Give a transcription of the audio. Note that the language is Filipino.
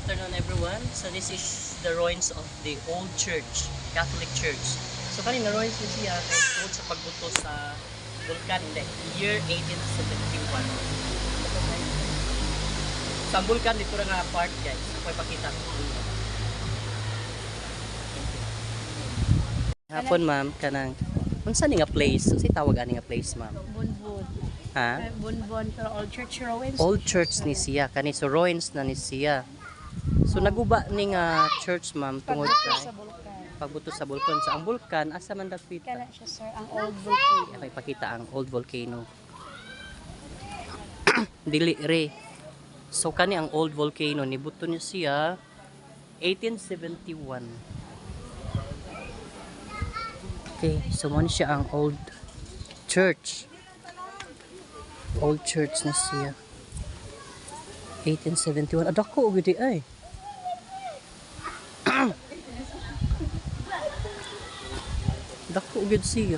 afternoon everyone. So this is the ruins of the old church, Catholic Church. So kanina ruins ni siya kay tungod sa pagbuto sa vulkan hindi, year 1871. Sa vulkan dito ra nga part guys. Ako ipakita ko. Hapon ma'am kanang unsa ni nga place? Unsa tawag ani nga place ma'am? Bunbun. Ha? Bunbun pero old church ruins. Old church ni siya kani so ruins na ni siya. So naguba ni nga church ma'am tungod Pagbuto kay sa bulkan. pagbuto sa bulkan. So ang bulkan asa man dapit? Kana siya sir ang old volcano. Ako ipakita ang old volcano. Dili re. So kani ang old volcano nibuto niya siya 1871. Okay, so mo siya ang old church. Old church na siya. 1871. Adako gudi ay. Dako gud siya.